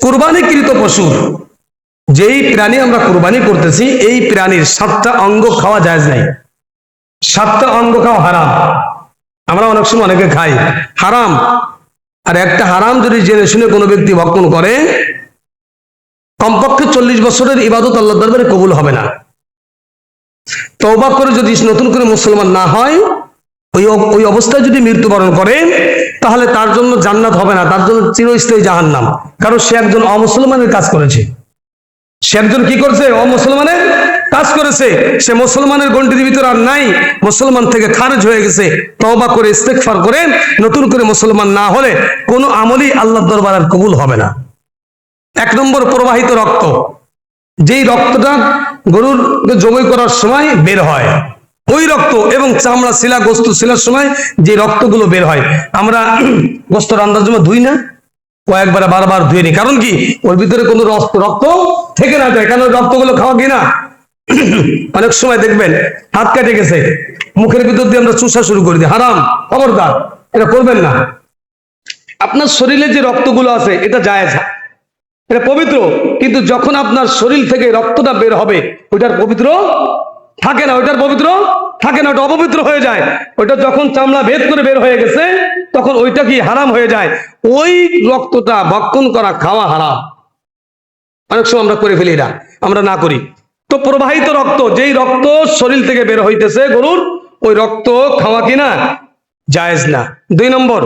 কুরবানিকৃত পশুর যেই প্রাণী আমরা কুরবানি করতেছি এই প্রাণীর 7টা অঙ্গ খাওয়া জায়েজ নাই। 7টা অঙ্গ খাওয়া হারাম। আমরা অনেক সময় অনেকে খাই, হারাম। আর একটা হারাম যদি জেনে শুনে কোনো ব্যক্তি ভক্ষণ করে, কমপক্ষে 40 বছরের ইবাদত আল্লাহর দরবারে কবুল হবে না। তওবা করে যদি নতুন করে মুসলমান না হয়, ওই অবস্থায় যদি মৃত্যুবরণ করে, তাহলে তার জন্য জান্নাত হবে না, তার জন্য চিরস্থায়ী জাহান্নাম। কারণ সে একজন অমুসলমানের কাজ করেছে। সে একজন কি করছে? অমুসলমানের কাজ করেছে। সে মুসলমানের গণ্ডির ভিতরে আর নাই, মুসলমান থেকে খারিজ হয়ে গেছে। তওবা করে ইস্তেগফার করে নতুন করে মুসলমান না হলে কোনো আমলই আল্লাহর দরবারে আর কবুল হবে না। 1 নম্বর, প্রবাহিত রক্ত। যেই রক্তটা গরুর জবাই করার সময় বের হয়, ওই রক্ত এবং চামড়া শিলা গোস্ত শিলার সময় যে রক্তগুলো বের হয়, আমরা গোস্ত রান্নার জন্য ধুই না, কয়েকবার বারবার ধুয়ে নি। কারণ কি? ওর ভিতরে কোনো রক্ত থেকে না যায়। কারণ রক্তগুলো খাওয়া কি না, অনেক সময় দেখবেন হাত কেটে গেছে, মুখের ভিতর দিয়ে আমরা চুষা শুরু করে দিই। হারাম, খবরদার, এটা করবেন না। আপনার শরীরে যে রক্তগুলো আছে এটা জায়েজ, এটা পবিত্র। কিন্তু যখন আপনার শরীর থেকে রক্তটা বের হবে, ওইটার পবিত্র থাকে না, ওইটার পবিত্র থাকে না, ওটা অপবিত্র হয়ে যায়। ওইটা যখন চামড়া ভেদ করে বের হয়ে গেছে, তখন ওইটা কি হারাম হয়ে যায়। ওই রক্তটা ভক্ষণ করা, খাওয়া হারাম। অনেক সময় আমরা করে ফেলি, এটা আমরা না করি। তো প্রবাহিত রক্ত, যেই রক্ত শরীর থেকে বের হইতেছে গরুর, ওই রক্ত খাওয়া কিনা জায়েজ না। 2 নম্বর,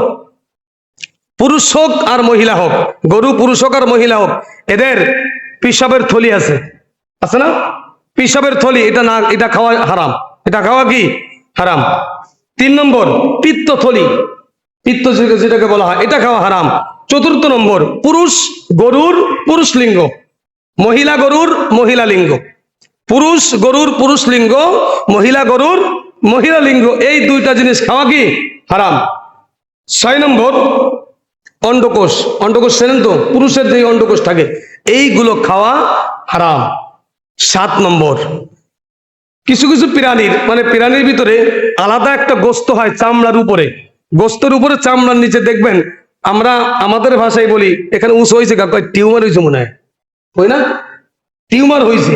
পুরুষ হোক আর মহিলা হোক, গরু পুরুষ হোক আর মহিলা হোক, এদের পিশাবের থলি আছে না? পিশাবের থলি, এটা না, এটা খাওয়া হারাম। এটা খাওয়া কি হারাম। 3 নম্বর, পিত্ত থলি, পিত্ত যেটাকে বলা হয়, এটা খাওয়া হারাম। 4 নম্বর, পুরুষ গরুর পুরুষ লিঙ্গ, মহিলা গরুর মহিলা লিঙ্গ। পুরুষ গরুর পুরুষ লিঙ্গ, মহিলা গরুর মহিলা লিঙ্গ, এই 2টা জিনিস খাওয়া কি হারাম। 6 নম্বর, অন্ডকোষ। অন্ডকোষ চেনেন তো? পুরুষের যে অন্ডকোষ থাকে, এইগুলো খাওয়া হারাম। 7 নম্বর, কিছু কিছু প্রাণীর, মানে প্রাণীর ভিতরে আলাদা একটা গোস্ত হয় চামড়ার উপরে, গোস্তের উপরে চামড়ার নিচে দেখবেন, আমরা আমাদের ভাষায় বলি এখানে উঁচ হয়েছে, টিউমার হয়েছে মনে হয়, হয় না? টিউমার হয়েছে।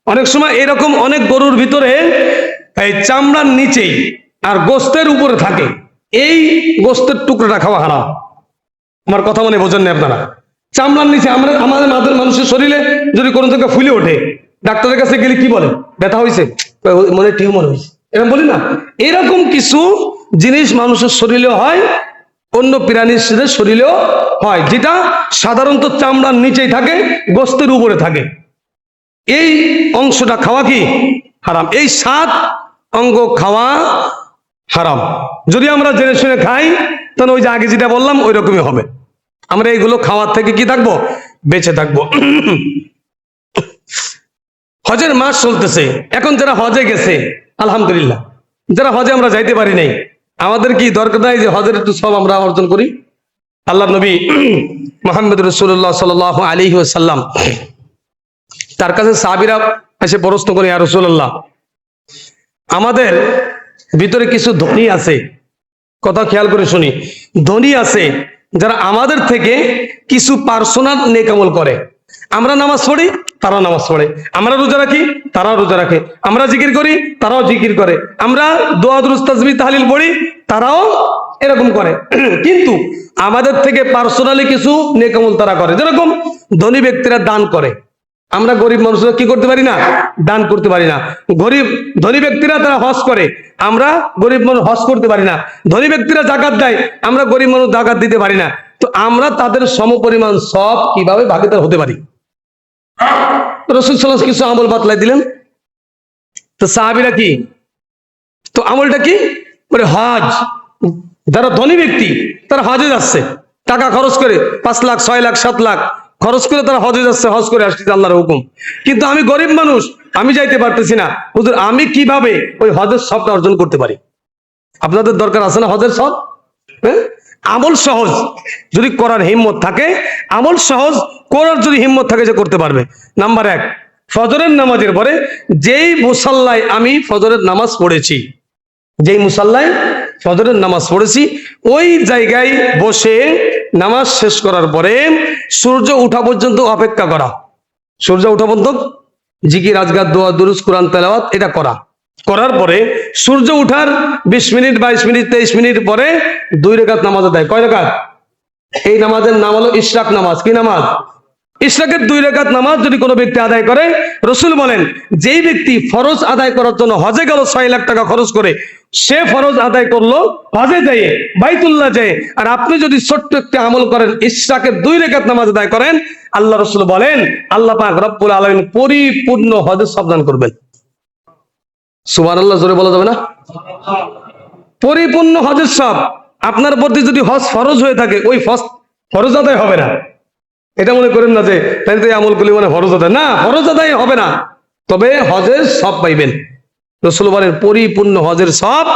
অনেক সময় এরকম অনেক গরুর ভিতরে এই চামড়ার নিচেই আর গোস্তের উপরে থাকে, এই গোস্তের টুকরোটা খাওয়া হারাম। আমার কথা মনে বোঝেন না আপনারা? চামড়ার নিচে, আমাদের মানুষের শরীরে যদি কোনো থেকে ফুলে ওঠে, ডাক্তারের কাছে গেলে কি বলে? ব্যথা হয়েছে, মনে টিউমার হয়েছে, এরকম বলি না? এরকম কিছু জিনিস মানুষের শরীরেও হয়, অন্য প্রাণীর শরীরেও হয়, যেটা সাধারণত চামড়ার নিচেই থাকে, গোস্তের উপরে থাকে। এই অংশটা খাওয়া কি হারাম। এই 7 অঙ্গ খাওয়া হারাম। যদি আমরা জেনে শুনে খাই, তাহলে ওই যে আগে যেটা বললাম ওই রকমই হবে। আমরা এইগুলো খাওয়ার থেকে কি থাকবো? বেঁচে থাকবো। হজের মাস চলতেছে এখন, যারা হজে গেছে আলহামদুলিল্লাহ, যারা হজে আমরা যাইতে পারি নাই, আমাদের কি দরকার নাই যে হজের একটু সব আমরা অর্জন করি? আল্লাহ নবী মুহাম্মদ রাসূলুল্লাহ সাল্লাল্লাহু আলাইহি ওয়াসাল্লাম, তার কাছে সাহাবীরা এসে প্রশ্ন করে, ইয়া রাসূলুল্লাহ, আমাদের ভিতরে কিছু ধনী আছে, কথা খেয়াল করে শুনি, ধনী আছে যারা আমাদের থেকে কিছু পার্সোনাল নেক আমল করে। আমরা নামাজ পড়ি, তারাও নামাজ পড়ে। আমরা রোজা রাখি, তারাও রোজা রাখে। আমরা জিকির করি, তারাও জিকির করে। আমরা দোয়া দুরূদ তাসবিহ তাহলিল পড়ি, তারাও এরকম করে। কিন্তু আমাদের থেকে পার্সোনালি কিছু নেক আমল তারা করে। যেরকম ধনী ব্যক্তিরা দান করে, আমরা গরিব মানুষরা কি করতে পারি না? দান করতে পারি না। ধনী ব্যক্তিরা তারা হজ করে, আমরা গরিব মানুষ হজ করতে পারি না। ধনী ব্যক্তিরা যাকাত দেয়, আমরা গরিব মানুষ যাকাত দিতে পারি না। তো আমরা তাদের সমপরিমাণ সব কিভাবে ভাগীদার হতে পারি? রাসূল সাল্লাল্লাহু আলাইহি ওয়াসাল্লাম কিছু আমল বাতলাই দিলেন। তো সাহাবীরা কি, তো আমলটা কি? বলে হজ। যারা ধনী ব্যক্তি তারা হজে যাচ্ছে, টাকা খরচ করে 5 লাখ 6 লাখ 7 লাখ খরচ করে তারা হজে যাচ্ছে, হজ করে আসছে আল্লাহর হুকুম। কিন্তু আমি গরিব মানুষ, আমি যাইতে পারতেছি না। হুজুর, আমি কিভাবে ওই হজের সবটা অর্জন করতে পারি? আপনাদের দরকার আছে না হজের সব? হ্যাঁ, আমল সহজ যদি করার হিম্মত থাকে, আমল সহজ করার যদি হিম্মত থাকে, যে করতে পারবে। নাম্বার 1, ফজরের নামাজের পরে যেই মুসাল্লায় আমি ফজরের নামাজ পড়েছি, যেই মুসাল্লায় ফজরের নামাজ পড়েছি, ওই জায়গায় বসে নামাজ শেষ করার পরে সূর্য ওঠা পর্যন্ত অপেক্ষা করা। সূর্য ওঠা পর্যন্ত জিকির, আজকার, দোয়া, দুরূদ, কোরআন তেলাওয়াত এটা করার পরে সূর্য উঠার 20 মিনিট, 22 মিনিট, 23 মিনিট পরে 2 রাকাত নামাজ আদায়। কয় রাকাত? এই নামাজের নাম হলো ইশরাক নামাজ। কি নামাজ? ইশরাকের 2 রাকাত নামাজ যদি কোনো ব্যক্তি আদায় করে, রাসূল বলেন যেই ব্যক্তি ফরজ আদায় করার জন্য হজে গেল 6 লাখ টাকা খরচ করে, সে ফরজ আদায় করলো হজে যায়, বাইতুল্লাহ যায়। আর আপনি যদি ছোট্ট একটা আমল করেন, ইশরাকের 2 রাকাত নামাজ আদায় করেন, আল্লাহ রাসূল বলেন আল্লাহ পাক রব্বুল আলামিন পরিপূর্ণ হজের সওয়াব দান করবেন। সুবহানাল্লাহ, জোরে বলা যাবে না? পরিপূর্ণ হজের সওয়াব। আপনার প্রতি যদি হজ ফরজ হয়ে থাকে, ওই ফরজ আদায় হবে না। এটা মনে করেন না যে তাই তো আমল করলে মানে ফরজ আদায়, না, ফরজ আদায় হবে না, তবে হজের সওয়াব পাইবেন। রাসূল বলেন পরিপূর্ণ হজের সওয়াব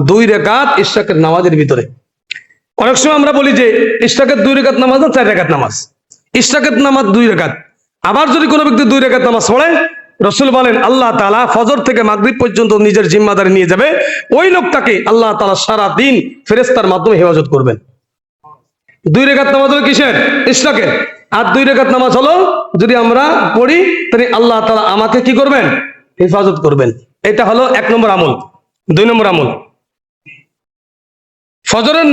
2 রাকাত ইশরাকের নামাজের ভিতরে। অনেক সময় আমরা বলি যে ইশরাকের 2 রাকাত নামাজ না 4 রাকাত নামাজ। ইশরাকের নামাজ 2 রাকাত। আবার যদি কোনো ব্যক্তি 2 রাকাত নামাজ পড়ে, রাসূল বলেন আল্লাহ তাআলা ফজর থেকে মাগরিব পর্যন্ত নিজের জিম্মাদারি নিয়ে যাবে। ওই লোকটাকে আল্লাহ তাআলা সারা দিন ফেরেশতার মাধ্যমে হেফাজত করবেন। 2 রাকাত নামাজ হলো কিসের? ইশরাকের। আর 2 রাকাত নামাজ হলো যদি আমরা পড়ি, তাহলে আল্লাহ তাআলা আমাকে কি করবেন? হেফাজত করবেন। এটা হলো 1 নম্বর আমল। 2 নম্বর আমল, ফজরের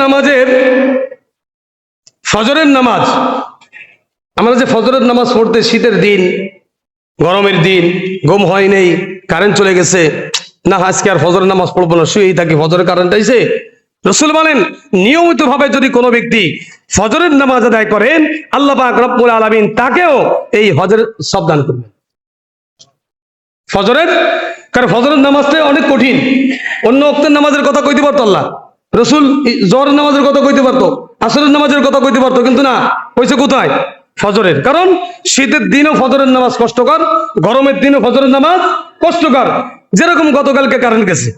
নামাজ। আমরা যে ফজরের নামাজ পড়তে, শীতের দিন, গরমের দিন, ঘুম হয় নেই, কারেন্ট চলে গেছে, না আজকে আর ফজরের নামাজ পড়বো না, শুয়েই থাকি, ফজরের কারেন্ট আইছে। রাসূল বলেন নিয়মিত ভাবে যদি কোনো ব্যক্তি ফজরের নামাজ আদায় করেন, আল্লাহ পাক রব্বুল আলামিন তাকেও এই হজের সওয়াব দান করবেন। কারণ ফজরের নামাজটা অনেক কঠিন। অন্য ওয়াক্তের নামাজের কথা কইতে পারতো আল্লাহ, রাসূল জোহরের নামাজের কথা কইতে পারতো, আসরের নামাজের কথা কইতে পারতো, কিন্তু না, কইছে কোথায়? ফজরের। কারণ শীতের দিনও ফজরের নামাজ কষ্টকর, গরমের দিনও ফজরের নামাজ কষ্টকর। যেরকম গতকালকে কারেন্ট গেছে,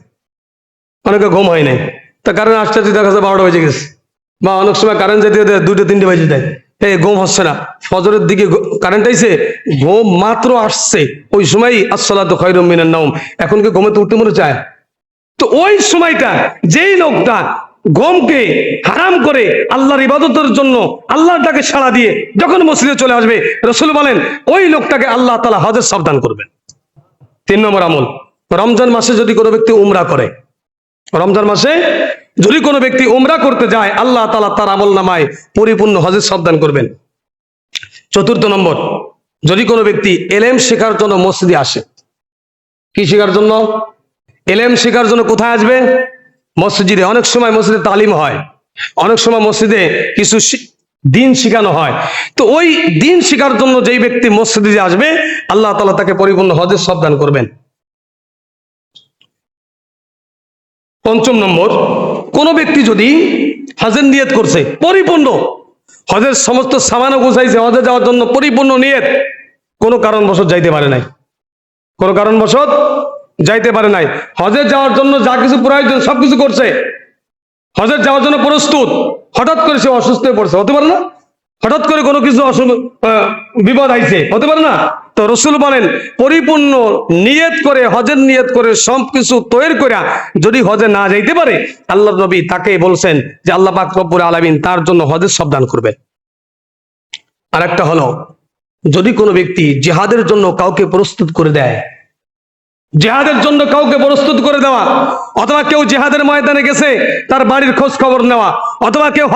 অনেকে ঘুম হয় নাই, তা কারেন্ট আসতে দেখা যাচ্ছে 12টা বেজে গেছে, বা অনেক সময় কারেন্ট যেতে 2টা 3টে বেজে যায়, এই ঘুম হচ্ছে না। ফজরের দিকে কারেন্ট আইছে, ঘুম মাত্র আসছে, ওই সময় আসসালাতু খায়রুম মিনান নাওম, এখন কি ঘুমে উঠতে মনে চায়? তো ওই সময়টা যেই লোকটা ঘুমকে হারাম করে আল্লাহর ইবাদতের জন্য আল্লাহর ডাকে সাড়া দিয়ে যখন মসজিদে চলে আসবে, রাসূল বলেন ওই লোকটাকে আল্লাহ তাআলা হজের সওয়াব দান করবেন। 3 নম্বর আমল, রমজান মাসে যদি কোনো ব্যক্তি উমরা করে, রমজান মাসে যদি কোনো ব্যক্তি উমরা করতে যায়, আল্লাহ তাআলা তার আমলনামায় পরিপূর্ণ হজের সওয়াব দান করবেন। 4 নম্বর, যদি কোনো ব্যক্তি ইলম শেখার জন্য মসজিদে আসে, কি শেখার জন্য? ইলম শেখার জন্য কোথায় আসবে? মসজিদে। অনেক সময় মসজিদে তালিম হয়, অনেক সময় মসজিদে কিছু দিন শেখানো হয়। তো ওই দিন শেখার জন্য যেই ব্যক্তি মসজিদে আসবে, আল্লাহ তাআলা তাকে পরিপূর্ণ হজের সওয়াব দান করবেন। 5 নম্বর, কোন ব্যক্তি যদি হজের নিয়ত করছে, পরিপূর্ণ হজের সমস্ত সামানও গুছাইছে, হজে যাওয়ার জন্য পরিপূর্ণ নিয়ত, কোনো কারণবশত যাইতে পারে নাই, কোনো কারণবশত যাইতে পারে নাই, হজে যাওয়ার জন্য যা কিছু প্রয়োজন সবকিছু করছে, হজে যাওয়ার জন্য প্রস্তুত, হঠাৎ করে সে অসুস্থ হয়ে পড়ছে, হতে পারে না? হঠাৎ করে কোনো কিছু বিপদ আইছে, হতে পারে না? তো রাসূল বলেন পরিপূর্ণ নিয়ত করে, হজের নিয়ত করে সবকিছু তৈরি করে যদি হজে না যাইতে পারে, আল্লাহর নবী তাকে বলছেন যে আল্লাহ পাক রব্বুল আলামিন তার জন্য হজের সওয়াব দান করবেন। আরেকটা হলো, যদি কোনো ব্যক্তি জিহাদের জন্য কাউকে প্রস্তুত করে দেয়, জিহাদের জন্য কাউকে প্রস্তুত করে দেওয়া, অথবা কেউ জিহাদের ময়দানে গেছে তার বাড়ির খোঁজ খবর নেওয়া, অথবা কেউ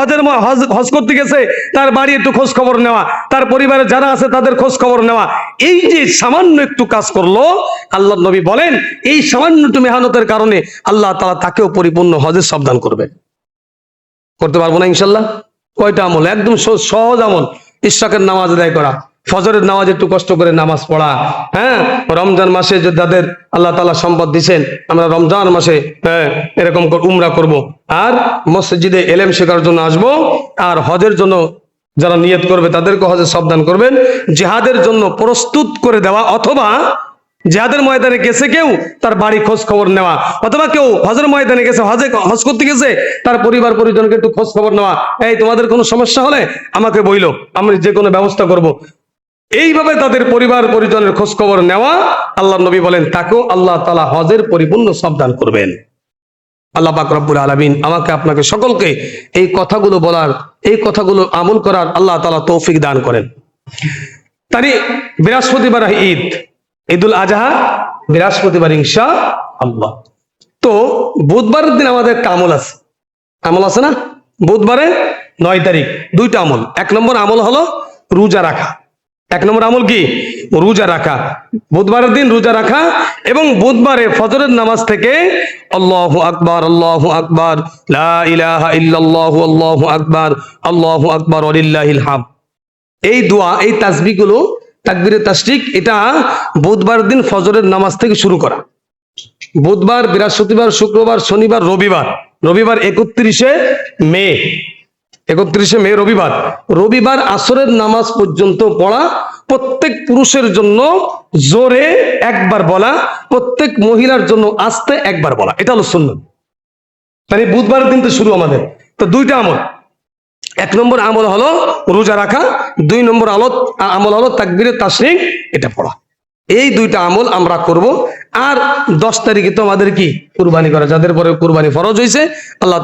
হজ করতে গেছে তার বাড়ি একটু খোঁজ খবর নেওয়া, তার পরিবারে যারা আছে তাদের খোঁজ খবর নেওয়া, এই যে সামান্য একটু কাজ করলো, আল্লাহর নবী বলেন এই সামান্য একটু মেহনতের কারণে আল্লাহ তাআলা তাকেও পরিপূর্ণ হজের সওয়াব দান করবেন। করতে পারবো না ইনশাআল্লাহ? কয়টা আমল? একদম সহজ আমল, ইশরাকের নামাজ আদায় করা, ফজরের নামাজ একটু কষ্ট করে নামাজ পড়া, হ্যাঁ, রমজান মাসে যাদের আল্লাহ তাআলা সম্পদ দিচ্ছেন, আমরা রমজান মাসে এরকম উমরা করব, আর মসজিদে ইলম শেখার জন্য আসব, আর হজের জন্য যারা নিয়ত করবে তাদেরকে হজের সওয়াব দান করবেন। জিহাদের জন্য প্রস্তুত করে দেওয়া, অথবা জিহাদের ময়দানে গেছে কেউ তার বাড়ি খোঁজ খবর নেওয়া, অথবা কেউ হজের ময়দানে গেছে, হজ করতে গেছে, তার পরিবার পরিজনকে একটু খোঁজ খবর নেওয়া, এই তোমাদের কোনো সমস্যা হলে আমাকে বইলো, আমি যে কোনো ব্যবস্থা করব, এইভাবে তাদের পরিবার পরিজনের খোঁজ খবর নেওয়া, আল্লাহর নবী বলেন তাকেও আল্লাহ তাআলা হজের পরিপূর্ণ সওয়াব দান করবেন। আল্লাহ পাক রব্বুল আলামিন আমাকে আপনাকে সকলকে এই কথাগুলো বলার, এই কথাগুলো আমল করার আল্লাহ তাআলা তৌফিক দান করেন। তাই বৃহস্পতিবার ঈদ, ঈদুল আজহা বৃহস্পতিবার ইনশাআল্লাহ। তো বুধবারের দিন আমাদের একটা আমল আছে, আমল আছে না? বুধবারে 9 তারিখ দুইটা আমল। 1 নম্বর আমল হলো রোজা রাখা। 1 নম্বর আমল কি? রোজা রাখা। বুধবারের দিন রোজা রাখা এবং বুধবারে ফজরের নামাজ থেকে আল্লাহু আকবার, আল্লাহু আকবার, লা ইলাহা ইল্লাল্লাহু, আল্লাহু আকবার, আল্লাহু আকবার ওয়ালিল্লাহিল হামদ, এই দোয়া, এই তাসবিহগুলো, তাকবীরে তাশরিক, এটা বুধবার দিন ফজরের নামাজ থেকে শুরু করা। বুধবার, বৃহস্পতিবার, শুক্রবার, শনিবার, রবিবার, রবিবার 31শে মে, 31শে মে রবিবার, রবিবার আসরের নামাজ পর্যন্ত পড়া, প্রত্যেক পুরুষের জন্য জোরে একবার বলা, প্রত্যেক মহিলার জন্য আস্তে একবার বলা, এটা হলো সুন্নাত। মানে বুধবারের দিন তো শুরু আমাদের। তো দুইটা আমল, 1 নম্বর আমল হলো রোজা রাখা, 2 নম্বর আমল হলো তাকবীরে তাশরিক, এটা পড়া। এই দুইটা আমল আমরা করব। আর 10 তারিখে তো আমাদের কি কুরবানি করা, যাদের পরে কুরবানি ফরজ হয়েছে, আল্লাহ